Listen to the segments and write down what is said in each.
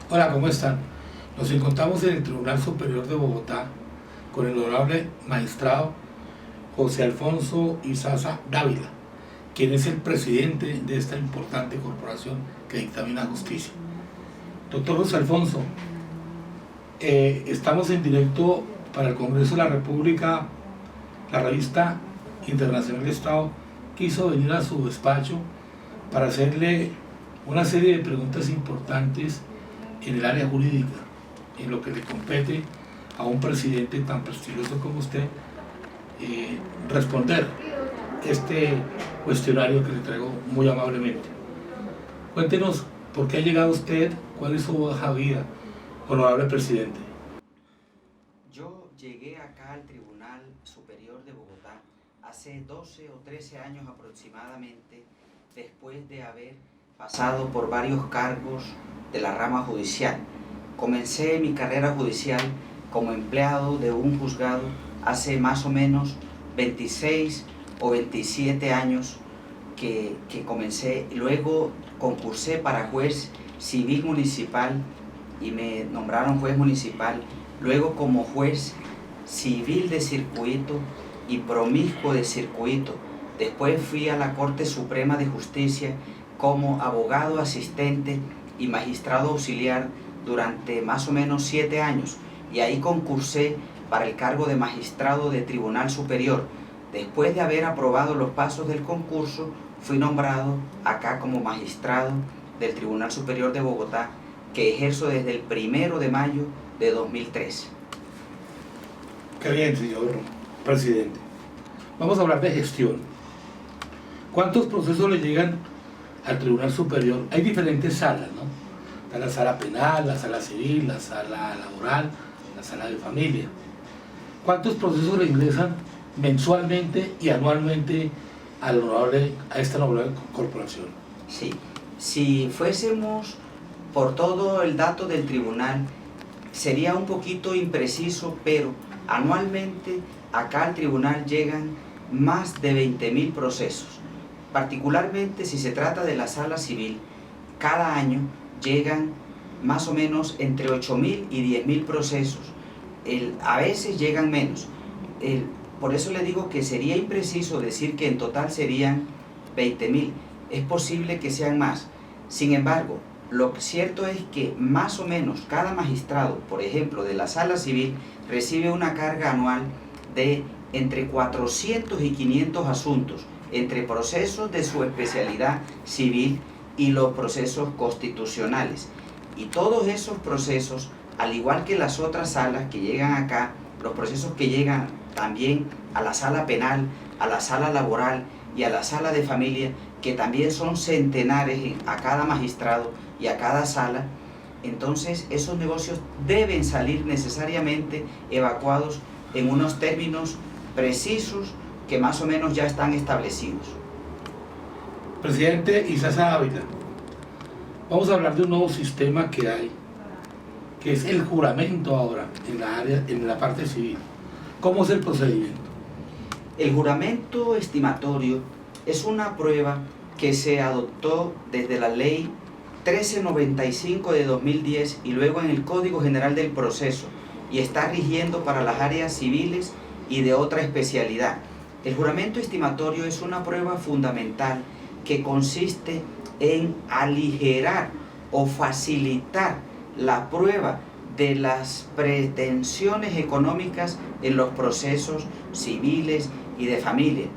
Hola, ¿cómo están? Nos encontramos en el Tribunal Superior de Bogotá con el honorable magistrado José Alfonso Izaza Dávila, quien es el presidente de esta importante corporación que dictamina justicia. Doctor José Alfonso, estamos en directo para el Congreso de la República. La revista Internacional de Estado quiso venir a su despacho para hacerle una serie de preguntas importantes en el área jurídica, en lo que le compete a un presidente tan prestigioso como usted, responder este cuestionario que le traigo muy amablemente. Cuéntenos por qué ha llegado usted, cuál es su hoja de vida, honorable presidente. Yo llegué acá al Tribunal Superior de Bogotá hace 12 o 13 años aproximadamente, después de haber pasado por varios cargos de la rama judicial. Comencé mi carrera judicial como empleado de un juzgado hace más o menos 26 o 27 años que comencé. Luego concursé para juez civil municipal y me nombraron juez municipal. Luego como juez civil de circuito y promiscuo de circuito. Después fui a la Corte Suprema de Justicia como abogado asistente y magistrado auxiliar durante más o menos 7 años. Y ahí concursé para el cargo de magistrado de Tribunal Superior. Después de haber aprobado los pasos del concurso, fui nombrado acá como magistrado del Tribunal Superior de Bogotá, que ejerzo desde el 1 de mayo de 2003. Qué bien, señor presidente. Vamos a hablar de gestión. ¿Cuántos procesos le llegan al Tribunal Superior? Hay diferentes salas, ¿no? Está la sala penal, la sala civil, la sala laboral, la sala de familia. ¿Cuántos procesos le ingresan mensualmente y anualmente a esta noble corporación? Sí, si fuésemos por todo el dato del tribunal, sería un poquito impreciso, pero anualmente acá al tribunal llegan más de 20.000 procesos. Particularmente si se trata de la sala civil, cada año llegan más o menos entre 8.000 y 10.000 procesos. A veces llegan menos. Por eso le digo que sería impreciso decir que en total serían 20.000. Es posible que sean más. Sin embargo, lo cierto es que más o menos cada magistrado, por ejemplo, de la sala civil, recibe una carga anual de entre 400 y 500 asuntos, entre procesos de su especialidad civil y los procesos constitucionales. Y todos esos procesos, al igual que las otras salas que llegan acá, los procesos que llegan también a la sala penal, a la sala laboral y a la sala de familia, que también son centenares a cada magistrado y a cada sala, entonces esos negocios deben salir necesariamente evacuados en unos términos precisos que más o menos ya están establecidos. Presidente Izaza Dávila, vamos a hablar de un nuevo sistema que hay, que es el juramento ahora en la parte civil. ¿Cómo es el procedimiento? El juramento estimatorio es una prueba que se adoptó desde la ley 1395 de 2010 y luego en el Código General del Proceso, y está rigiendo para las áreas civiles y de otra especialidad. El juramento estimatorio es una prueba fundamental que consiste en aligerar o facilitar la prueba de las pretensiones económicas en los procesos civiles y de familia.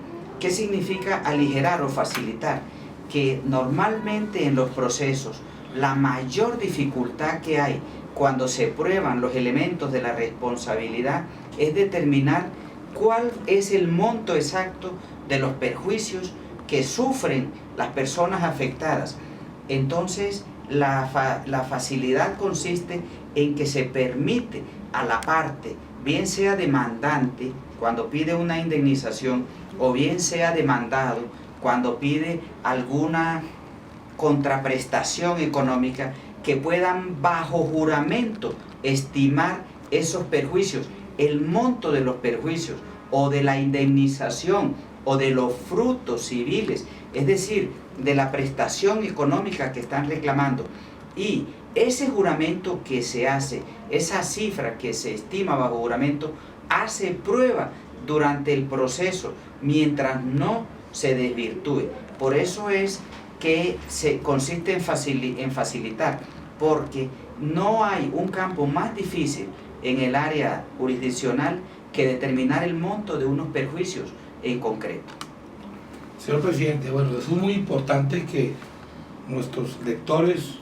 ¿Qué significa aligerar o facilitar? Que normalmente en los procesos la mayor dificultad que hay cuando se prueban los elementos de la responsabilidad es determinar cuál es el monto exacto de los perjuicios que sufren las personas afectadas. Entonces la facilidad consiste en que se permite a la parte, bien sea demandante cuando pide una indemnización o bien sea demandado cuando pide alguna contraprestación económica, que puedan bajo juramento estimar esos perjuicios, el monto de los perjuicios o de la indemnización o de los frutos civiles, es decir, de la prestación económica que están reclamando. Y ese juramento que se hace, esa cifra que se estima bajo juramento, hace prueba durante el proceso mientras no se desvirtúe. Por eso es que consiste en facilitar, porque no hay un campo más difícil en el área jurisdiccional que determinar el monto de unos perjuicios en concreto. Señor presidente, bueno, eso es muy importante que nuestros lectores,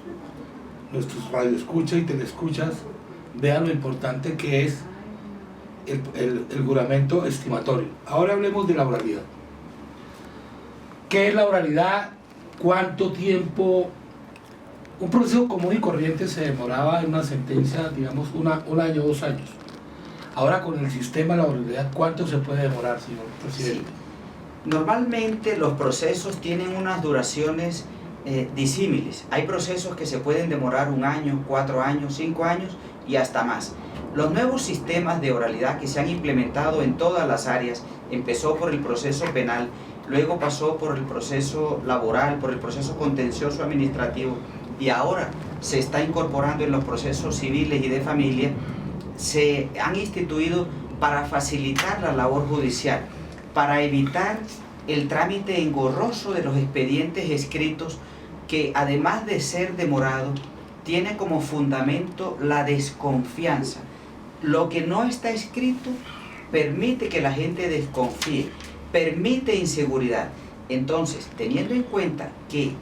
nuestros radioescuchas y telescuchas vean lo importante que es el juramento estimatorio. Ahora hablemos de la oralidad. ¿Qué es la oralidad? ¿Cuánto tiempo? Un proceso común y corriente se demoraba en una sentencia, digamos, un año, 2 años. Ahora con el sistema de la oralidad, ¿cuánto se puede demorar, señor presidente? Sí. Normalmente los procesos tienen unas duraciones disímiles. Hay procesos que se pueden demorar 1 año, 4 años, 5 años y hasta más. Los nuevos sistemas de oralidad que se han implementado en todas las áreas, empezó por el proceso penal, luego pasó por el proceso laboral, por el proceso contencioso administrativo y ahora se está incorporando en los procesos civiles y de familia, se han instituido para facilitar la labor judicial, para evitar el trámite engorroso de los expedientes escritos que además de ser demorado, tiene como fundamento la desconfianza. Lo que no está escrito permite que la gente desconfíe, permite inseguridad. Entonces, teniendo en cuenta que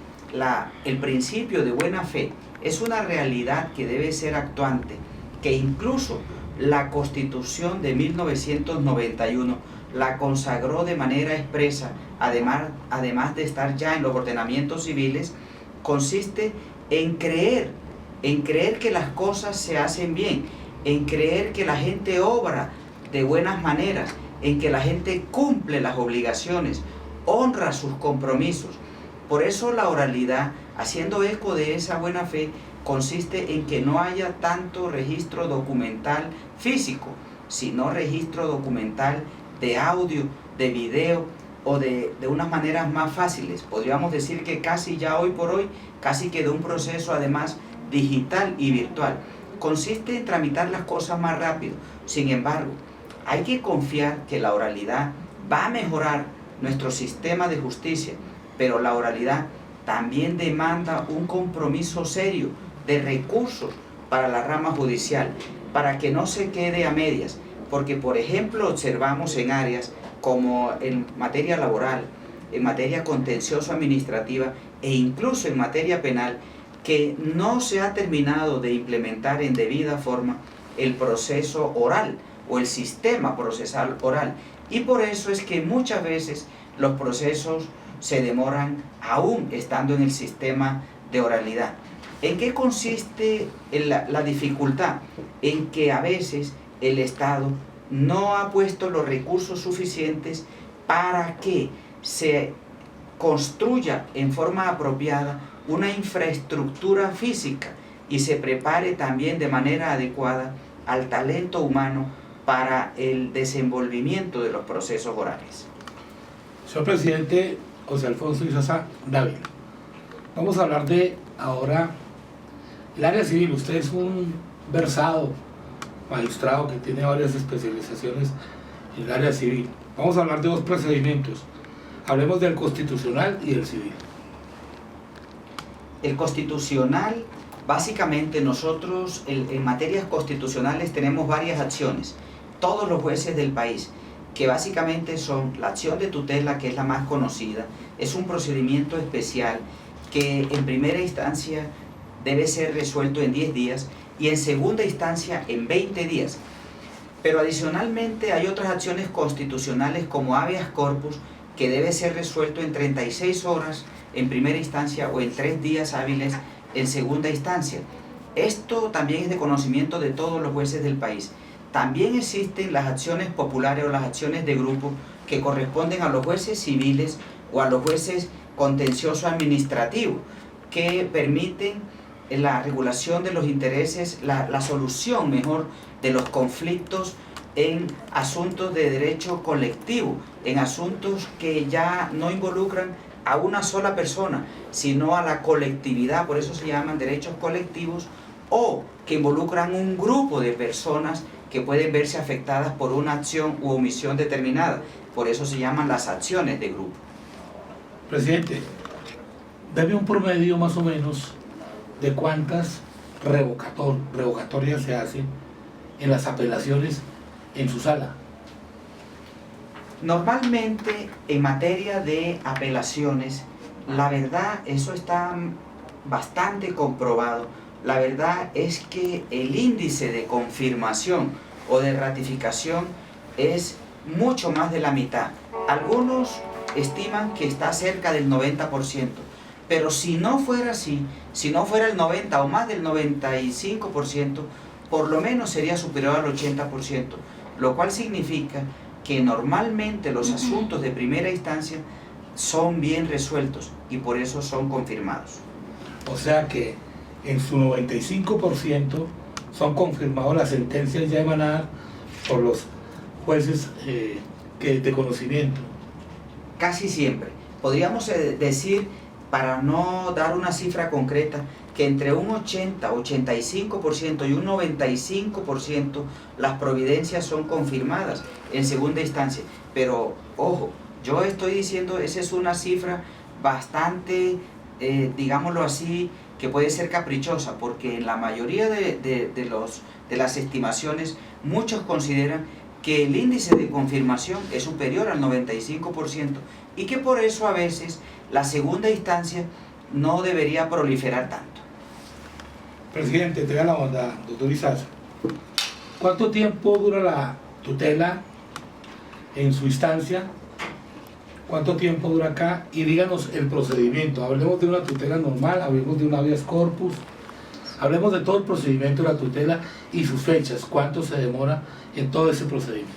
el principio de buena fe es una realidad que debe ser actuante, que incluso la Constitución de 1991 la consagró de manera expresa, además de estar ya en los ordenamientos civiles, consiste en creer que las cosas se hacen bien, en creer que la gente obra de buenas maneras, en que la gente cumple las obligaciones, honra sus compromisos. Por eso la oralidad, haciendo eco de esa buena fe, consiste en que no haya tanto registro documental físico, sino registro documental de audio, de video o de unas maneras más fáciles. Podríamos decir que casi ya hoy por hoy, casi quedó un proceso además digital y virtual. Consiste en tramitar las cosas más rápido. Sin embargo, hay que confiar que la oralidad va a mejorar nuestro sistema de justicia, pero la oralidad también demanda un compromiso serio de recursos para la rama judicial, para que no se quede a medias, porque por ejemplo observamos en áreas como en materia laboral, en materia contencioso administrativa e incluso en materia penal, que no se ha terminado de implementar en debida forma el proceso oral o el sistema procesal oral, y por eso es que muchas veces los procesos se demoran aún estando en el sistema de oralidad. ¿En qué consiste la dificultad? En que a veces el Estado no ha puesto los recursos suficientes para que se construya en forma apropiada una infraestructura física y se prepare también de manera adecuada al talento humano para el desenvolvimiento de los procesos orales. Señor presidente José Alfonso Izaza Dávila, vamos a hablar de ahora el área civil. Usted es un versado magistrado que tiene varias especializaciones en el área civil. Vamos a hablar de 2 procedimientos. Hablemos del constitucional y del civil. El constitucional, básicamente nosotros en materias constitucionales tenemos varias acciones. Todos los jueces del país, que básicamente son la acción de tutela, que es la más conocida, es un procedimiento especial que en primera instancia debe ser resuelto en 10 días y en segunda instancia en 20 días. Pero adicionalmente hay otras acciones constitucionales como habeas corpus, que debe ser resuelto en 36 horas en primera instancia o en 3 días hábiles en segunda instancia. Esto también es de conocimiento de todos los jueces del país. También existen las acciones populares o las acciones de grupo que corresponden a los jueces civiles o a los jueces contencioso administrativo, que permiten la regulación de los intereses, la solución mejor de los conflictos en asuntos de derecho colectivo, en asuntos que ya no involucran a una sola persona, sino a la colectividad, por eso se llaman derechos colectivos, o que involucran un grupo de personas que pueden verse afectadas por una acción u omisión determinada. Por eso se llaman las acciones de grupo. Presidente, deme un promedio más o menos de cuántas revocatorias se hacen en las apelaciones en su sala. Normalmente, en materia de apelaciones, la verdad, eso está bastante comprobado. La verdad es que el índice de confirmación o de ratificación es mucho más de la mitad. Algunos estiman que está cerca del 90%, pero si no fuera así, si no fuera el 90 o más del 95%, por lo menos sería superior al 80%, lo cual significa que normalmente los asuntos de primera instancia son bien resueltos y por eso son confirmados. O sea que en su 95% son confirmados las sentencias ya emanadas por los jueces de conocimiento. Casi siempre. Podríamos decir, para no dar una cifra concreta, que entre un 80, 85% y un 95% las providencias son confirmadas en segunda instancia. Pero, ojo, yo estoy diciendo, esa es una cifra bastante, digámoslo así, que puede ser caprichosa, porque en la mayoría de las estimaciones, muchos consideran que el índice de confirmación es superior al 95% y que por eso a veces la segunda instancia no debería proliferar tanto. Presidente, tenga la bondad, doctor Izaza. ¿Cuánto tiempo dura la tutela en su instancia? ¿Cuánto tiempo dura acá? Y díganos el procedimiento. Hablemos de una tutela normal, hablemos de un habeas corpus, hablemos de todo el procedimiento de la tutela y sus fechas. ¿Cuánto se demora en todo ese procedimiento?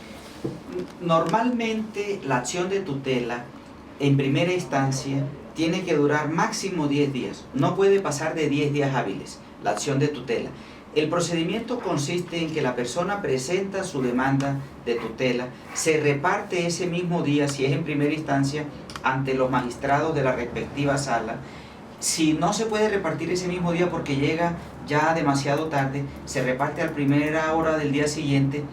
Normalmente la acción de tutela en primera instancia tiene que durar máximo 10 días. No puede pasar de 10 días hábiles la acción de tutela. El procedimiento consiste en que la persona presenta su demanda de tutela, se reparte ese mismo día, si es en primera instancia, ante los magistrados de la respectiva sala. Si no se puede repartir ese mismo día porque llega ya demasiado tarde, se reparte a primera hora del día siguiente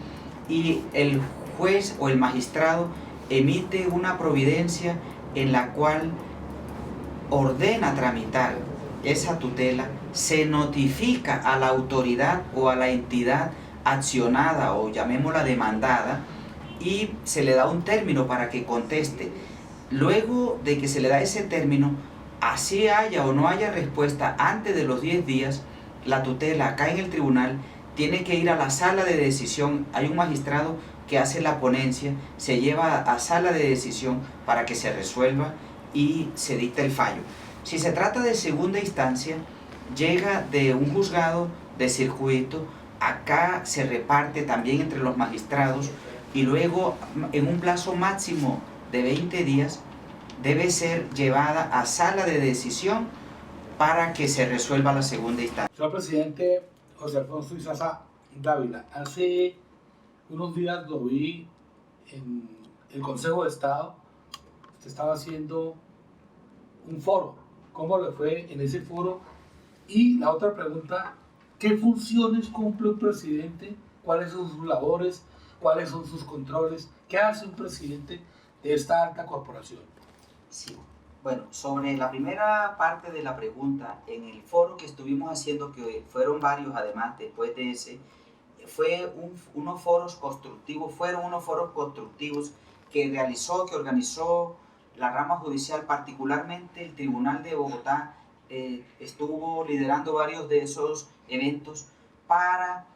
y el juez o el magistrado emite una providencia en la cual ordena tramitar esa tutela, se notifica a la autoridad o a la entidad accionada o llamémosla demandada y se le da un término para que conteste. Luego de que se le da ese término, así haya o no haya respuesta antes de los 10 días, la tutela acá en el tribunal tiene que ir a la sala de decisión. Hay un magistrado que hace la ponencia, se lleva a sala de decisión para que se resuelva y se dicta el fallo. Si se trata de segunda instancia, llega de un juzgado de circuito, acá se reparte también entre los magistrados y luego en un plazo máximo de 20 días debe ser llevada a sala de decisión para que se resuelva la segunda instancia. Señor presidente José Alfonso Izaza Dávila, hace unos días lo vi en el Consejo de Estado. Usted estaba haciendo un foro. ¿Cómo le fue en ese foro? Y la otra pregunta, ¿qué funciones cumple un presidente? ¿Cuáles son sus labores? ¿Cuáles son sus controles? ¿Qué hace un presidente de esta alta corporación? Sí. Bueno, sobre la primera parte de la pregunta, en el foro que estuvimos haciendo, que fueron varios además después de ese, fueron unos foros constructivos que organizó la rama judicial, particularmente el Tribunal de Bogotá, estuvo liderando varios de esos eventos para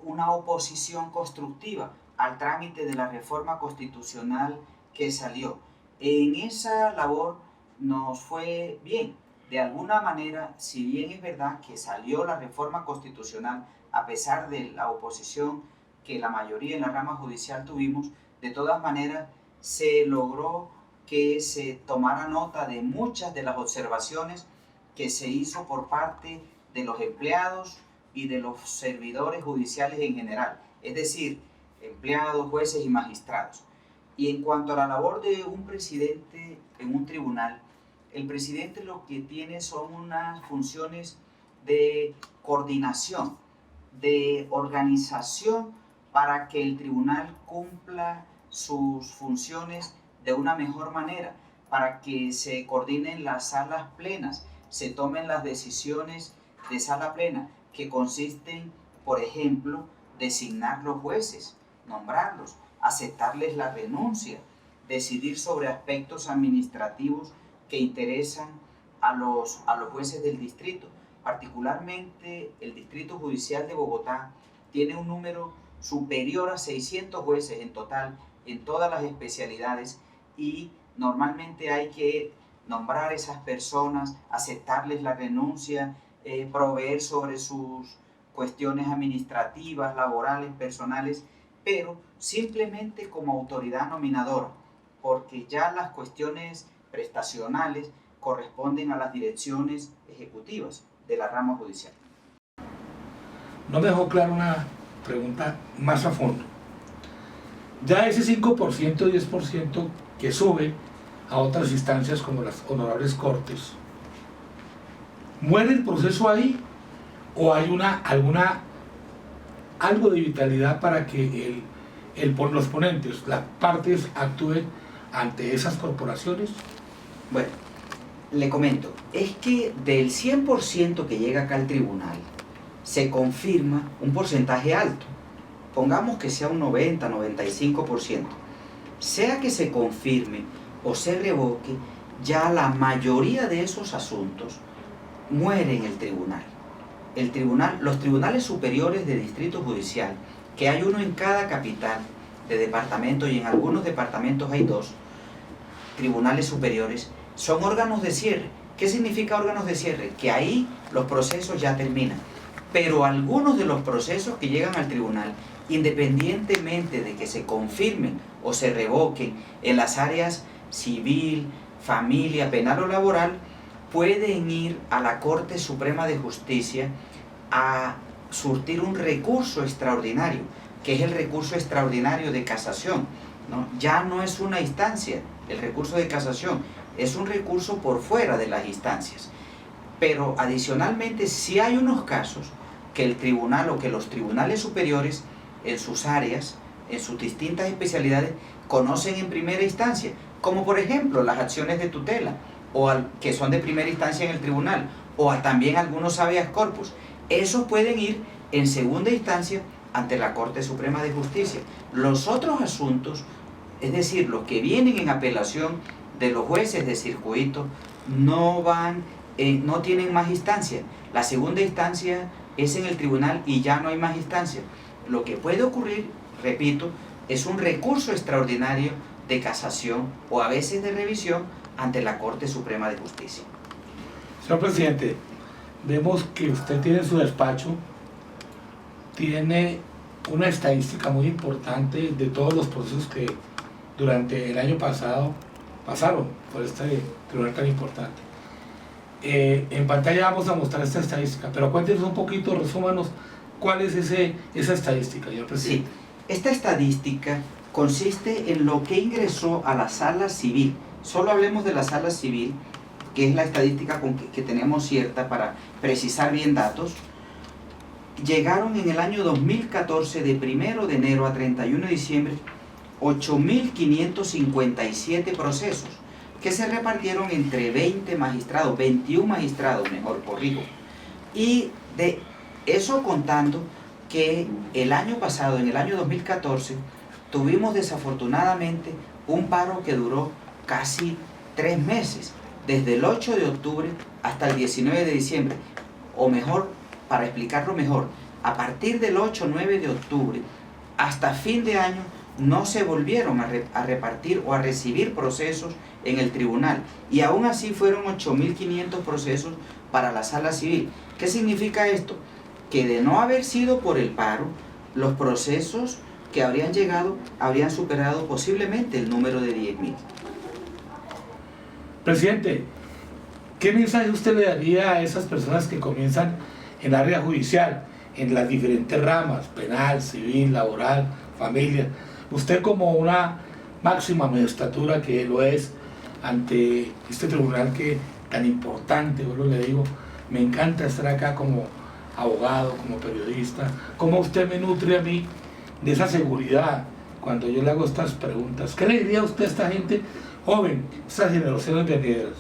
una oposición constructiva al trámite de la reforma constitucional que salió. En esa labor nos fue bien. De alguna manera, si bien es verdad que salió la reforma constitucional a pesar de la oposición que la mayoría en la rama judicial tuvimos, de todas maneras se logró que se tomara nota de muchas de las observaciones que se hizo por parte de los empleados y de los servidores judiciales en general, es decir, empleados, jueces y magistrados. Y en cuanto a la labor de un presidente en un tribunal, el presidente lo que tiene son unas funciones de coordinación, de organización para que el tribunal cumpla sus funciones de una mejor manera, para que se coordinen las salas plenas, se tomen las decisiones de sala plena, que consisten, por ejemplo, designar los jueces, nombrarlos, aceptarles la renuncia, decidir sobre aspectos administrativos que interesan a los jueces del distrito. Particularmente el Distrito Judicial de Bogotá tiene un número superior a 600 jueces en total en todas las especialidades, y normalmente hay que nombrar esas personas, aceptarles la renuncia, proveer sobre sus cuestiones administrativas, laborales, personales, pero simplemente como autoridad nominadora, porque ya las cuestiones prestacionales corresponden a las direcciones ejecutivas de la rama judicial. No me dejó claro una pregunta más a fondo. Ya ese 5%, 10% que sube a otras instancias como las honorables cortes, ¿muere el proceso ahí o hay algo de vitalidad para que los ponentes, las partes, actúen ante esas corporaciones? Bueno, le comento, es que del 100% que llega acá al tribunal, se confirma un porcentaje alto. Pongamos que sea un 90, 95%. Sea que se confirme o se revoque, ya la mayoría de esos asuntos muere en el tribunal. Los tribunales superiores de distrito judicial, que hay uno en cada capital de departamento, y en algunos departamentos hay 2 tribunales superiores, son órganos de cierre. ¿Qué significa órganos de cierre? Que ahí los procesos ya terminan. Pero algunos de los procesos que llegan al tribunal, independientemente de que se confirmen o se revoquen en las áreas civil, familia, penal o laboral, pueden ir a la Corte Suprema de Justicia a surtir un recurso extraordinario, que es el recurso extraordinario de casación, ¿no? Ya no es una instancia, el recurso de casación es un recurso por fuera de las instancias. Pero adicionalmente, sí hay unos casos que el tribunal o que los tribunales superiores en sus áreas, en sus distintas especialidades, conocen en primera instancia, como por ejemplo las acciones de tutela, que son de primera instancia en el tribunal, o también algunos habeas corpus. Esos pueden ir en segunda instancia ante la Corte Suprema de Justicia. Los otros asuntos, es decir, los que vienen en apelación de los jueces de circuito, no tienen más instancia. La segunda instancia es en el tribunal y ya no hay más instancia. Lo que puede ocurrir, repito, es un recurso extraordinario de casación o a veces de revisión ante la Corte Suprema de Justicia. Señor presidente, vemos que usted tiene en su despacho, tiene una estadística muy importante de todos los procesos que durante el año pasado pasaron por este tribunal tan importante. En pantalla vamos a mostrar esta estadística, pero cuéntenos un poquito, resúmanos, ¿cuál es esa estadística, señor presidente? Sí, esta estadística consiste en lo que ingresó a la sala civil. Solo hablemos de la sala civil, que es la estadística que tenemos cierta para precisar bien datos. Llegaron en el año 2014, de 1 de enero a 31 de diciembre, 8.557 procesos, que se repartieron entre 21 magistrados, mejor corrijo. Y de eso contando que el año pasado, en el año 2014, tuvimos desafortunadamente un paro que duró casi 3 meses, desde el 8 de octubre hasta el 19 de diciembre, o mejor, para explicarlo mejor, a partir del 8-9 de octubre hasta fin de año no se volvieron a repartir o a recibir procesos en el tribunal, y aún así fueron 8.500 procesos para la sala civil. ¿Qué significa esto? Que de no haber sido por el paro, los procesos que habrían llegado habrían superado posiblemente el número de 10.000. Presidente, ¿qué mensaje usted le daría a esas personas que comienzan en el área judicial, en las diferentes ramas, penal, civil, laboral, familia? Usted, como una máxima magistratura que lo es ante este tribunal que tan importante, yo le digo, me encanta estar acá como abogado, como periodista, como usted me nutre a mí de esa seguridad cuando yo le hago estas preguntas. ¿Qué le diría a usted a esta gente joven, estas generaciones venideras?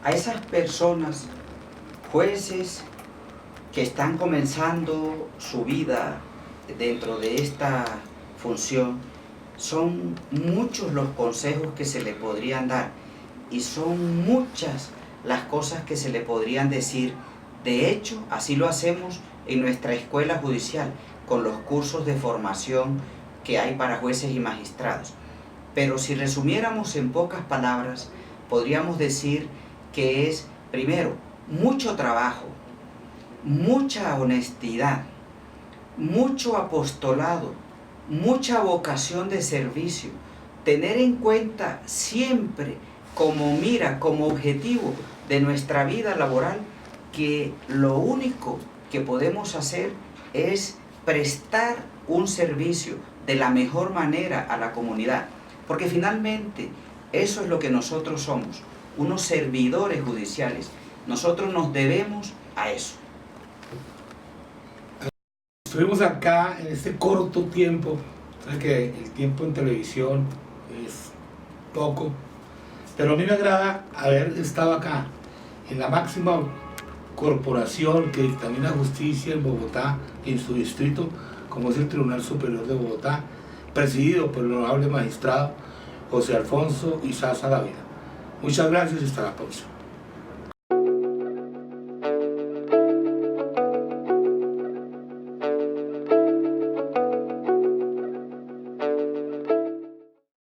A esas personas, jueces que están comenzando su vida dentro de esta función, son muchos los consejos que se le podrían dar y son muchas las cosas que se le podrían decir. De hecho, así lo hacemos en nuestra escuela judicial con los cursos de formación que hay para jueces y magistrados. Pero si resumiéramos en pocas palabras, podríamos decir que es, primero, mucho trabajo, mucha honestidad, mucho apostolado, mucha vocación de servicio, tener en cuenta siempre como mira, como objetivo de nuestra vida laboral, que lo único que podemos hacer es prestar un servicio de la mejor manera a la comunidad, porque finalmente eso es lo que nosotros somos, unos servidores judiciales. Nosotros nos debemos a eso. Estuvimos acá en este corto tiempo, sabes que el tiempo en televisión es poco, pero a mí me agrada haber estado acá en la máxima corporación que dictamina justicia en Bogotá, en su distrito, como es el Tribunal Superior de Bogotá, presidido por el honorable magistrado José Alfonso Izaza Dávila. Muchas gracias y hasta la próxima.